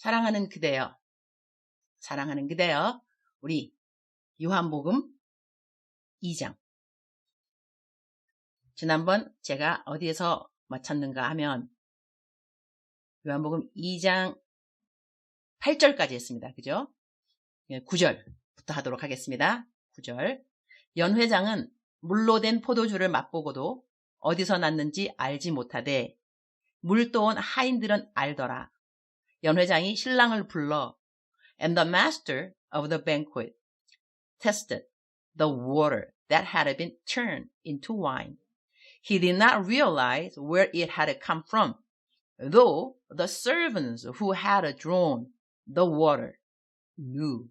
사랑하는 그대여, 사랑하는 그대여, 우리 요한복음 2장. 지난번 제가 어디에서 마쳤는가 하면 요한복음 2장 8절까지 했습니다. 그죠? 9절부터 하도록 하겠습니다. 9절. 연회장은 물로 된 포도주를 맛보고도 어디서 났는지 알지 못하되 물 떠온 하인들은 알더라. 연회장이 신랑을 불러 And the master of the banquet tested the water that had been turned into wine. He did not realize where it had come from, though the servants who had drawn the water knew.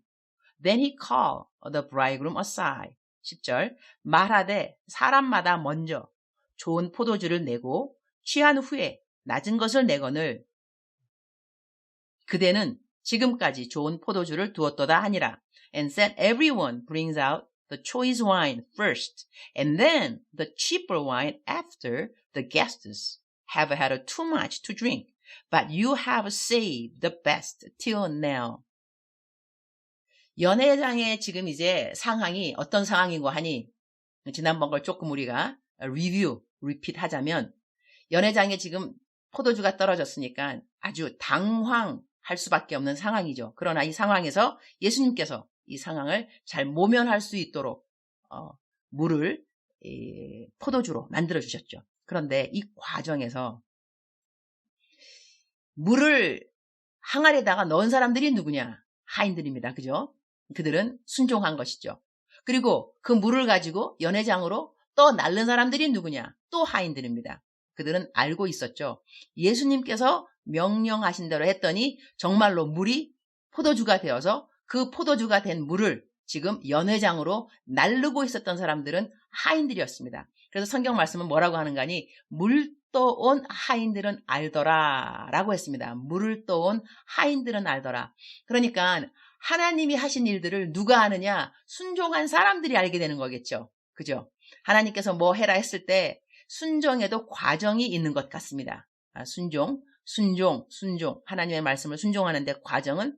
Then he called the bridegroom aside. 10절. 말하되 사람마다 먼저 좋은 포도주를 내고 취한 후에 낮은 것을 내거늘 그대는 지금까지 좋은 포도주를 두었도다 하니라. And said everyone brings out the choice wine first, and then the cheaper wine after the guests have had too much to drink. But you have saved the best till now. 연회장의 지금 이제 상황이 어떤 상황인고 하니 지난번 걸 조금 우리가 리핏 하자면 연회장에 지금 포도주가 떨어졌으니까 아주 당황할 수밖에 없는 상황이죠. 그러나 이 상황에서 예수님께서 이 상황을 잘 모면할 수 있도록 물을 포도주로 만들어 주셨죠. 그런데 이 과정에서 물을 항아리에다가 넣은 사람들이 누구냐? 하인들입니다. 그죠? 그들은 순종한 것이죠. 그리고 그 물을 가지고 연회장으로 또 날른 사람들이 누구냐? 또 하인들입니다. 그들은 알고 있었죠. 예수님께서 명령하신 대로 했더니 정말로 물이 포도주가 되어서 그 포도주가 된 물을 지금 연회장으로 날르고 있었던 사람들은 하인들이었습니다. 그래서 성경 말씀은 뭐라고 하는가 하니 물 떠온 하인들은 알더라 라고 했습니다. 물을 떠온 하인들은 알더라. 그러니까 하나님이 하신 일들을 누가 아느냐? 순종한 사람들이 알게 되는 거겠죠. 그죠? 하나님께서 뭐 해라 했을 때 순종에도 과정이 있는 것 같습니다. 순종. 하나님의 말씀을 순종하는데 과정은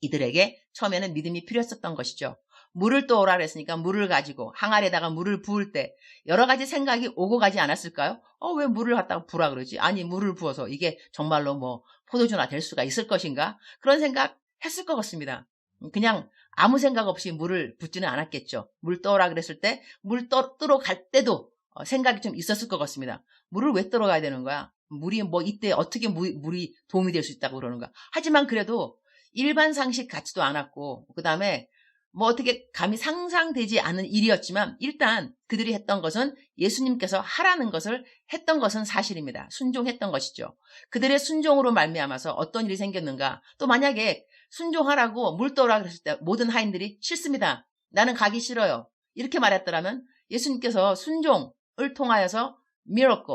이들에게 처음에는 믿음이 필요했었던 것이죠. 물을 떠오라 그랬으니까 물을 가지고 항아리에다가 물을 부을 때 여러 가지 생각이 오고 가지 않았을까요? 왜 물을 갖다가 부라 그러지? 아니 물을 부어서 이게 정말로 뭐 포도주나 될 수가 있을 것인가? 그런 생각 했을 것 같습니다. 그냥 아무 생각 없이 물을 붓지는 않았겠죠. 물 떠오라 그랬을 때 물 떠러 갈 때도 생각이 좀 있었을 것 같습니다. 물을 왜 떠러 가야 되는 거야? 물이 뭐 이때 어떻게 물이 도움이 될 수 있다고 그러는 거야. 하지만 그래도 일반 상식 같지도 않았고 그 다음에 뭐 어떻게 감히 상상되지 않은 일이었지만 일단 그들이 했던 것은 예수님께서 하라는 것을 했던 것은 사실입니다. 순종했던 것이죠. 그들의 순종으로 말미암아서 어떤 일이 생겼는가. 또 만약에 순종하라고 물 떠오라 그랬을 때 모든 하인들이 싫습니다. 나는 가기 싫어요. 이렇게 말했더라면 예수님께서 순종을 통하여서 미러클,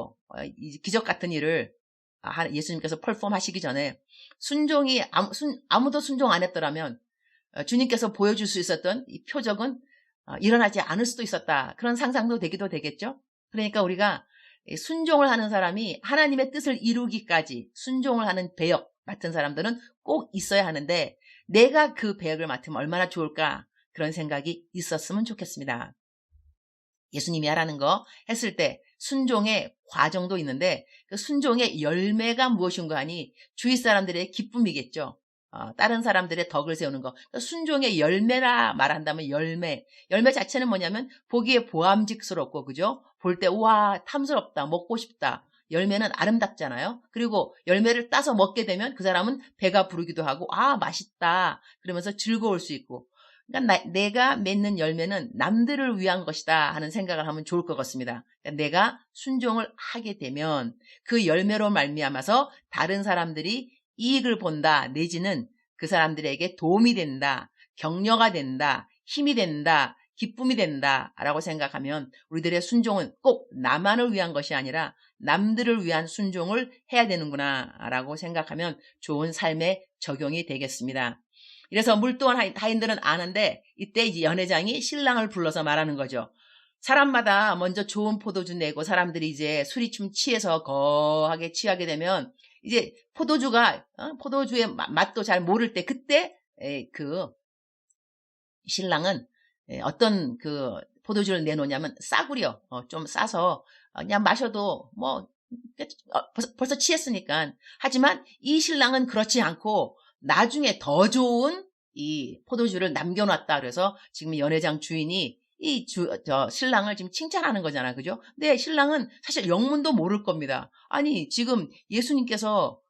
기적 같은 일을 예수님께서 퍼폼 하시기 전에 순종이 아무도 순종 안 했더라면 주님께서 보여줄 수 있었던 이 표적은 일어나지 않을 수도 있었다. 그런 상상도 되기도 되겠죠. 그러니까 우리가 순종을 하는 사람이 하나님의 뜻을 이루기까지 순종을 하는 배역 맡은 사람들은 꼭 있어야 하는데 내가 그 배역을 맡으면 얼마나 좋을까 그런 생각이 있었으면 좋겠습니다. 예수님이 하라는 거 했을 때 순종의 과정도 있는데 그 순종의 열매가 무엇인가 하니 주위 사람들의 기쁨이겠죠. 다른 사람들의 덕을 세우는 거. 그러니까 순종의 열매라 말한다면 열매 자체는 뭐냐면 보기에 보암직스럽고 그죠? 볼 때 우와 탐스럽다 먹고 싶다. 열매는 아름답잖아요. 그리고 열매를 따서 먹게 되면 그 사람은 배가 부르기도 하고 맛있다 그러면서 즐거울 수 있고 그러니까 내가 맺는 열매는 남들을 위한 것이다 하는 생각을 하면 좋을 것 같습니다. 그러니까 내가 순종을 하게 되면 그 열매로 말미암아서 다른 사람들이 이익을 본다 내지는 그 사람들에게 도움이 된다, 격려가 된다, 힘이 된다, 기쁨이 된다 라고 생각하면 우리들의 순종은 꼭 나만을 위한 것이 아니라 남들을 위한 순종을 해야 되는구나 라고 생각하면 좋은 삶의 적용이 되겠습니다. 이래서 물 떠온 하인들은 아는데 이때 이제 연회장이 신랑을 불러서 말하는 거죠. 사람마다 먼저 좋은 포도주 내고 사람들이 이제 술이 좀 취해서 거하게 취하게 되면 이제 포도주의 맛도 잘 모를 때 그때 그 신랑은 어떤 그 포도주를 내놓냐면 싸구려 좀 싸서 그냥 마셔도 뭐 벌써 취했으니까. 하지만 이 신랑은 그렇지 않고 나중에 더 좋은 이 포도주를 남겨놨다 그래서 지금 연회장 주인이 저 신랑을 지금 칭찬하는 거잖아. 그죠? 근데 신랑은 사실 영문도 모를 겁니다. 아니, 지금 예수님께서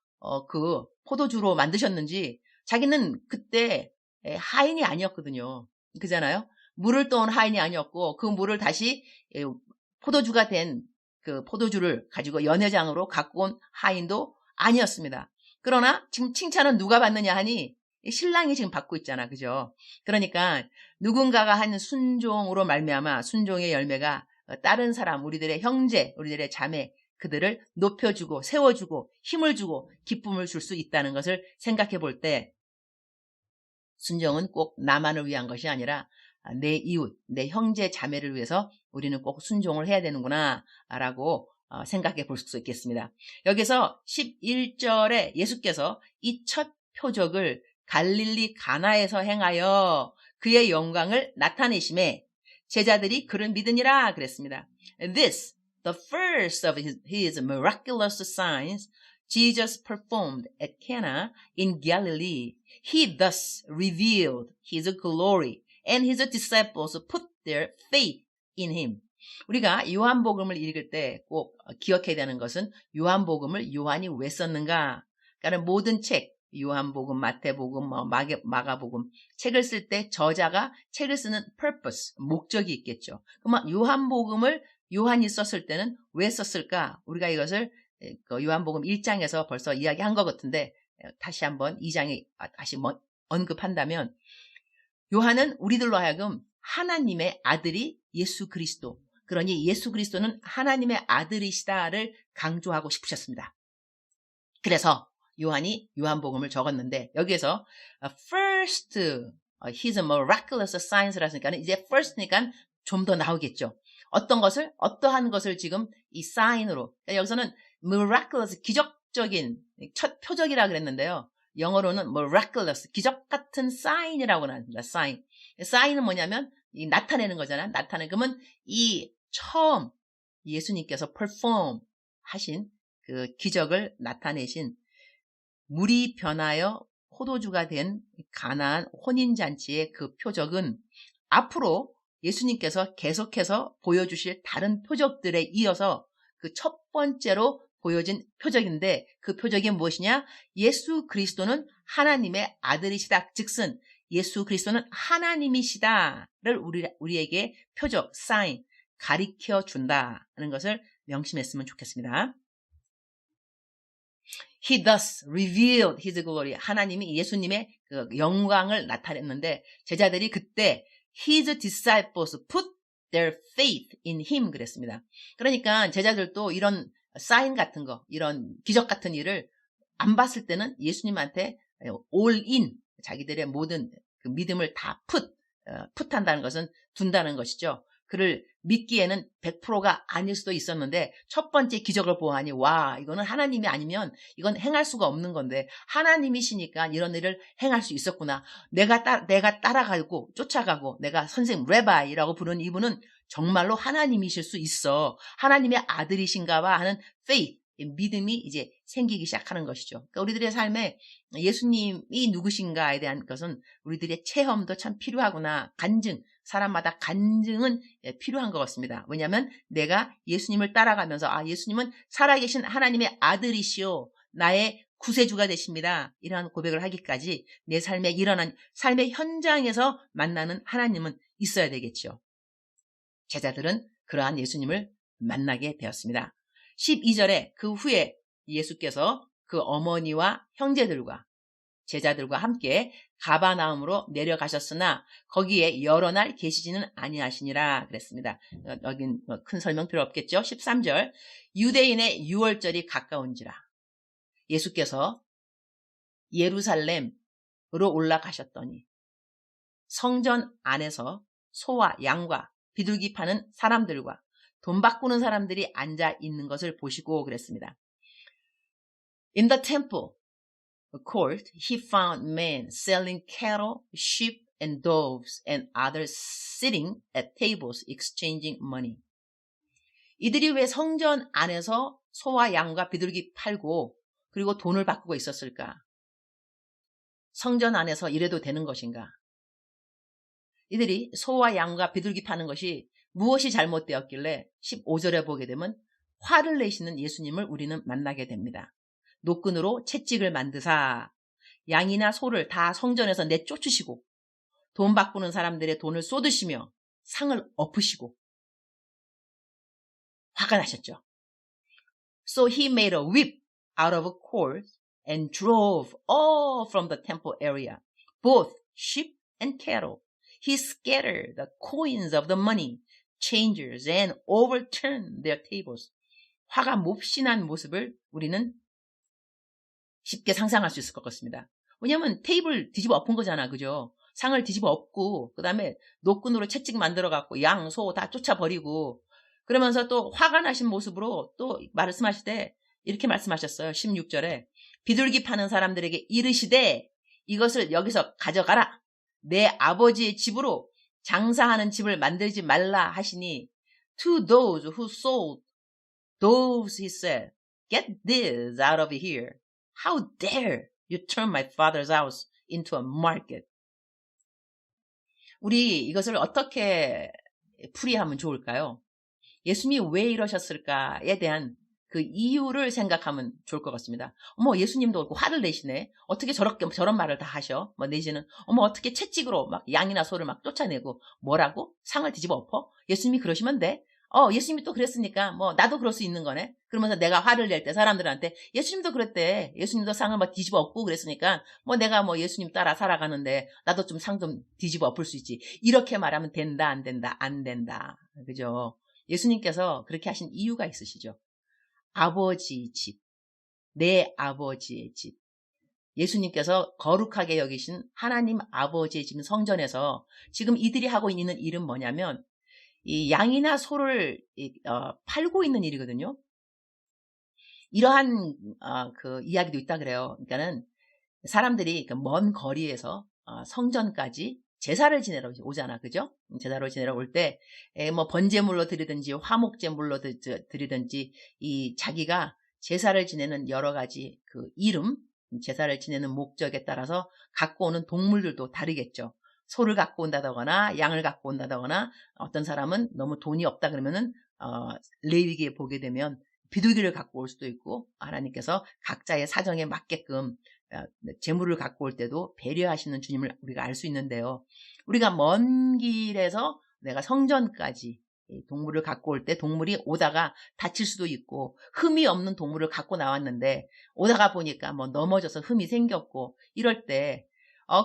그 포도주로 만드셨는지 자기는 그때 하인이 아니었거든요. 그잖아요? 물을 떠온 하인이 아니었고 그 물을 다시 포도주가 된 그 포도주를 가지고 연회장으로 갖고 온 하인도 아니었습니다. 그러나 지금 칭찬은 누가 받느냐 하니 신랑이 지금 받고 있잖아. 그죠? 그러니까 누군가가 한 순종으로 말미암아 순종의 열매가 다른 사람, 우리들의 형제, 우리들의 자매, 그들을 높여주고 세워주고 힘을 주고 기쁨을 줄 수 있다는 것을 생각해 볼 때 순종은 꼭 나만을 위한 것이 아니라 내 이웃, 내 형제 자매를 위해서 우리는 꼭 순종을 해야 되는구나 라고 생각해 볼 수 있겠습니다. 여기서 11절에 예수께서 이 첫 표적을 갈릴리 가나에서 행하여 그의 영광을 나타내심에 제자들이 그를 믿으니라 그랬습니다. This, the first of his miraculous signs Jesus performed at Cana in Galilee. He thus revealed his glory and his disciples put their faith in him. 우리가 요한복음을 읽을 때 꼭 기억해야 되는 것은 요한복음을 요한이 왜 썼는가? 그러니까 모든 책, 요한복음, 마태복음, 마가복음 책을 쓸 때 저자가 책을 쓰는 purpose, 목적이 있겠죠. 그러면 요한복음을 요한이 썼을 때는 왜 썼을까? 우리가 이것을 요한복음 1장에서 벌써 이야기한 것 같은데 다시 한번 2장에 다시 언급한다면 요한은 우리들로 하여금 하나님의 아들이 예수 그리스도, 그러니 예수 그리스도는 하나님의 아들이시다를 강조하고 싶으셨습니다. 그래서 요한이 요한복음을 적었는데 여기에서 first his miraculous signs라 했으니까 이제 first니까 좀 더 나오겠죠. 어떠한 것을 지금 이 sign으로, 그러니까 여기서는 miraculous, 기적적인 첫 표적이라 그랬는데요. 영어로는 miraculous, 기적 같은 sign이라고 합니다. sign은 뭐냐면 이 나타내는 거잖아요. 그러면 이 처음 예수님께서 perform 하신 그 기적을 나타내신 물이 변하여 포도주가 된 가나안 혼인잔치의 그 표적은 앞으로 예수님께서 계속해서 보여주실 다른 표적들에 이어서 그 첫 번째로 보여진 표적인데 그 표적이 무엇이냐? 예수 그리스도는 하나님의 아들이시다. 즉슨 예수 그리스도는 하나님이시다를 우리에게 표적, 사인, 가리켜 준다는 것을 명심했으면 좋겠습니다. He thus revealed his glory. 하나님이 예수님의 그 영광을 나타냈는데 제자들이 그때 his disciples put their faith in him 그랬습니다. 그러니까 제자들도 이런 사인 같은 거, 이런 기적 같은 일을 안 봤을 때는 예수님한테 all in, 자기들의 모든 그 믿음을 다 풋한다는 것은 둔다는 것이죠. 그를 믿기에는 100%가 아닐 수도 있었는데 첫 번째 기적을 보아하니 와, 이거는 하나님이 아니면 이건 행할 수가 없는 건데 하나님이시니까 이런 일을 행할 수 있었구나. 내가 따라가고 쫓아가고 내가 선생님 레바이라고 부르는 이분은 정말로 하나님이실 수 있어. 하나님의 아들이신가 봐 하는 faith, 믿음이 이제 생기기 시작하는 것이죠. 그러니까 우리들의 삶에 예수님이 누구신가에 대한 것은 우리들의 체험도 참 필요하구나. 간증, 사람마다 간증은 필요한 것 같습니다. 왜냐하면 내가 예수님을 따라가면서 예수님은 살아계신 하나님의 아들이시오. 나의 구세주가 되십니다. 이러한 고백을 하기까지 내 삶에 일어난 삶의 현장에서 만나는 하나님은 있어야 되겠죠. 제자들은 그러한 예수님을 만나게 되었습니다. 12절에 그 후에 예수께서 그 어머니와 형제들과 제자들과 함께 가버나움으로 내려가셨으나 거기에 여러 날 계시지는 아니하시니라 그랬습니다. 여긴 큰 설명 필요 없겠죠. 13절 유대인의 유월절이 가까운지라 예수께서 예루살렘으로 올라가셨더니 성전 안에서 소와 양과 비둘기 파는 사람들과 돈 바꾸는 사람들이 앉아 있는 것을 보시고 그랬습니다. In the temple court, he found men selling cattle, sheep, and doves, and others sitting at tables exchanging money. 이들이 왜 성전 안에서 소와 양과 비둘기 팔고 그리고 돈을 바꾸고 있었을까? 성전 안에서 이래도 되는 것인가? 이들이 소와 양과 비둘기 파는 것이 무엇이 잘못되었길래 15절에 보게 되면 화를 내시는 예수님을 우리는 만나게 됩니다. 노끈으로 채찍을 만드사 양이나 소를 다 성전에서 내쫓으시고 돈 바꾸는 사람들의 돈을 쏟으시며 상을 엎으시고 화가 나셨죠. So he made a whip out of cords and drove all from the temple area, both sheep and cattle. He scattered the coins of the money changers and overturned their tables. 화가 몹시 난 모습을 우리는 쉽게 상상할 수 있을 것 같습니다. 왜냐하면 테이블 뒤집어 엎은 거잖아, 그죠? 상을 뒤집어 엎고 그 다음에 노끈으로 채찍 만들어갖고 양, 소 다 쫓아버리고 그러면서 또 화가 나신 모습으로 또 말씀하실 때 이렇게 말씀하셨어요. 16절에 비둘기 파는 사람들에게 이르시되 이것을 여기서 가져가라. 내 아버지의 집으로 장사하는 집을 만들지 말라 하시니 To those who sold doves he said, Get this out of here. How dare you turn my father's house into a market. 우리 이것을 어떻게 풀이하면 좋을까요? 예수님이 왜 이러셨을까에 대한 그 이유를 생각하면 좋을 것 같습니다. 어머, 예수님도 그렇고 화를 내시네. 어떻게 저런 말을 다 하셔? 뭐 내지는 어머, 어떻게 채찍으로 막 양이나 소를 막 쫓아내고 뭐라고? 상을 뒤집어 엎어? 예수님이 그러시면 돼. 예수님이 또 그랬으니까 뭐 나도 그럴 수 있는 거네. 그러면서 내가 화를 낼 때 사람들한테 예수님도 그랬대. 예수님도 상을 막 뒤집어 엎고 그랬으니까 뭐 내가 뭐 예수님 따라 살아가는데 나도 좀 상 좀 뒤집어 엎을 수 있지. 이렇게 말하면 된다, 안 된다, 안 된다. 그죠? 예수님께서 그렇게 하신 이유가 있으시죠. 아버지 집, 내 아버지의 집. 예수님께서 거룩하게 여기신 하나님 아버지의 집 성전에서 지금 이들이 하고 있는 일은 뭐냐면 이 양이나 소를 팔고 있는 일이거든요. 이러한 그 이야기도 있다 그래요. 그러니까는 사람들이 먼 거리에서 성전까지 제사를 지내러 오잖아, 그죠? 제사를 지내러 올 때 뭐 번제물로 드리든지 화목제물로 드리든지 이 자기가 제사를 지내는 여러 가지 그 이름, 제사를 지내는 목적에 따라서 갖고 오는 동물들도 다르겠죠. 소를 갖고 온다거나 양을 갖고 온다거나 어떤 사람은 너무 돈이 없다 그러면은 레위기에 보게 되면 비둘기를 갖고 올 수도 있고 하나님께서 각자의 사정에 맞게끔 재물을 갖고 올 때도 배려하시는 주님을 우리가 알 수 있는데요. 우리가 먼 길에서 내가 성전까지 동물을 갖고 올 때 동물이 오다가 다칠 수도 있고 흠이 없는 동물을 갖고 나왔는데 오다가 보니까 뭐 넘어져서 흠이 생겼고 이럴 때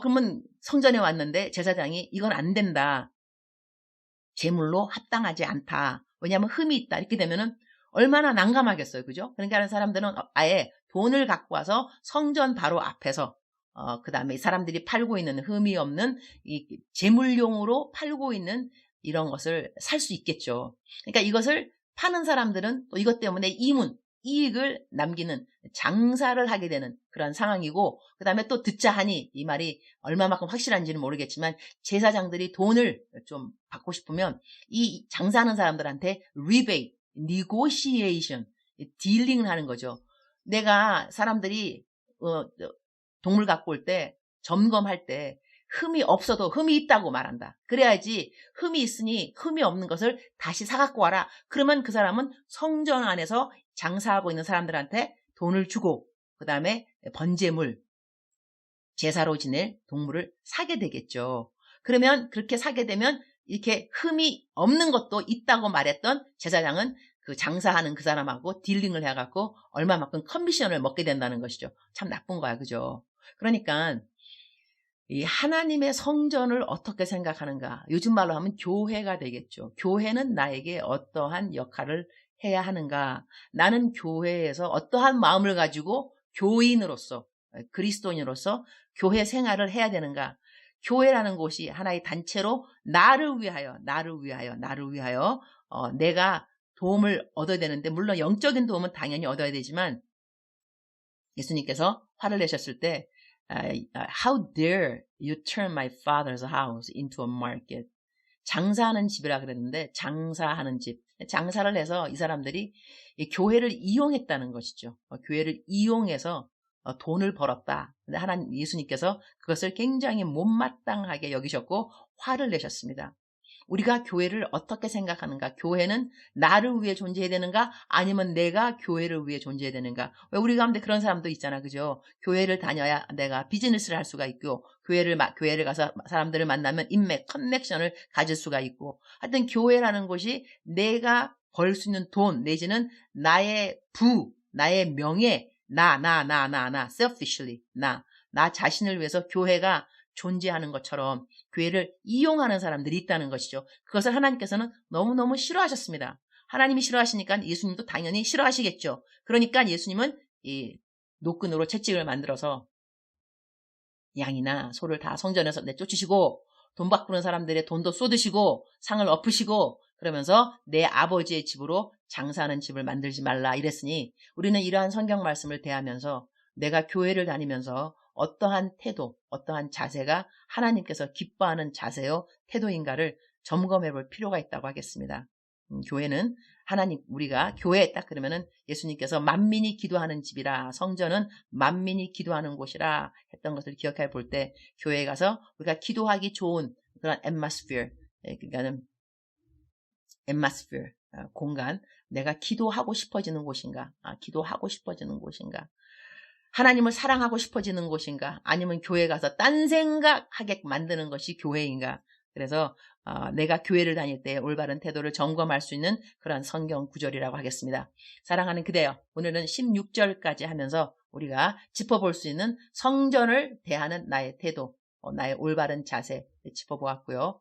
그러면 성전에 왔는데 제사장이 이건 안 된다. 제물로 합당하지 않다. 왜냐하면 흠이 있다. 이렇게 되면은 얼마나 난감하겠어요. 그죠? 그러니까 하는 사람들은 아예 돈을 갖고 와서 성전 바로 앞에서 그 다음에 사람들이 팔고 있는 흠이 없는 이 제물용으로 팔고 있는 이런 것을 살 수 있겠죠. 그러니까 이것을 파는 사람들은 또 이것 때문에 이익을 남기는 장사를 하게 되는 그런 상황이고 그 다음에 또 듣자 하니 이 말이 얼마만큼 확실한지는 모르겠지만 제사장들이 돈을 좀 받고 싶으면 이 장사하는 사람들한테 rebate, negotiation, 딜링을 하는 거죠. 내가 사람들이 동물 갖고 올 때 점검할 때 흠이 없어도 흠이 있다고 말한다. 그래야지 흠이 있으니 흠이 없는 것을 다시 사갖고 와라. 그러면 그 사람은 성전 안에서 장사하고 있는 사람들한테 돈을 주고 그 다음에 번제물, 제사로 지낼 동물을 사게 되겠죠. 그러면 그렇게 사게 되면 이렇게 흠이 없는 것도 있다고 말했던 제사장은 그 장사하는 그 사람하고 딜링을 해갖고 얼마만큼 커미션을 먹게 된다는 것이죠. 참 나쁜 거야, 그죠? 그러니까 이 하나님의 성전을 어떻게 생각하는가? 요즘 말로 하면 교회가 되겠죠. 교회는 나에게 어떠한 역할을 해야 하는가? 나는 교회에서 어떠한 마음을 가지고 교인으로서, 그리스도인으로서 교회 생활을 해야 되는가? 교회라는 곳이 하나의 단체로 나를 위하여 내가 도움을 얻어야 되는데 물론 영적인 도움은 당연히 얻어야 되지만 예수님께서 화를 내셨을 때 How dare you turn my father's house into a market. 장사하는 집이라 그랬는데 장사하는 집. 장사를 해서 이 사람들이 이 교회를 이용했다는 것이죠. 교회를 이용해서 돈을 벌었다. 근데 하나님 예수님께서 그것을 굉장히 못마땅하게 여기셨고 화를 내셨습니다. 우리가 교회를 어떻게 생각하는가? 교회는 나를 위해 존재해야 되는가? 아니면 내가 교회를 위해 존재해야 되는가? 왜 우리 가운데 그런 사람도 있잖아. 그죠? 교회를 다녀야 내가 비즈니스를 할 수가 있고, 교회를 가서 사람들을 만나면 인맥, 커넥션을 가질 수가 있고, 하여튼 교회라는 곳이 내가 벌 수 있는 돈, 내지는 나의 나의 명예, selfishly, 나 자신을 위해서 교회가 존재하는 것처럼 교회를 이용하는 사람들이 있다는 것이죠. 그것을 하나님께서는 너무너무 싫어하셨습니다. 하나님이 싫어하시니까 예수님도 당연히 싫어하시겠죠. 그러니까 예수님은 이 노끈으로 채찍을 만들어서 양이나 소를 다 성전에서 내쫓으시고 돈 바꾸는 사람들의 돈도 쏟으시고 상을 엎으시고 그러면서 내 아버지의 집으로 장사하는 집을 만들지 말라 이랬으니 우리는 이러한 성경 말씀을 대하면서 내가 교회를 다니면서 어떠한 태도, 어떠한 자세가 하나님께서 기뻐하는 자세요, 태도인가를 점검해 볼 필요가 있다고 하겠습니다. 교회는 우리가 교회 딱 그러면은 예수님께서 만민이 기도하는 집이라 성전은 만민이 기도하는 곳이라 했던 것을 기억해 볼 때 교회에 가서 우리가 기도하기 좋은 그런 그러니까는 공간, 내가 기도하고 싶어지는 곳인가, 기도하고 싶어지는 곳인가, 하나님을 사랑하고 싶어지는 곳인가, 아니면 교회 가서 딴 생각하게 만드는 것이 교회인가. 그래서 내가 교회를 다닐 때 올바른 태도를 점검할 수 있는 그런 성경 구절이라고 하겠습니다. 사랑하는 그대여, 오늘은 16절까지 하면서 우리가 짚어볼 수 있는 성전을 대하는 나의 태도, 나의 올바른 자세 짚어보았고요.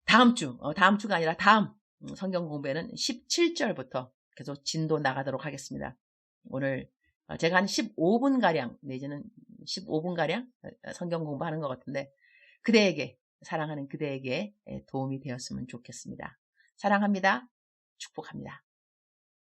다음 주가 아니라 다음 성경 공부에는 17절부터 계속 진도 나가도록 하겠습니다. 오늘 제가 한 15분가량 내지는 15분가량 성경 공부하는 것 같은데 사랑하는 그대에게 도움이 되었으면 좋겠습니다. 사랑합니다. 축복합니다.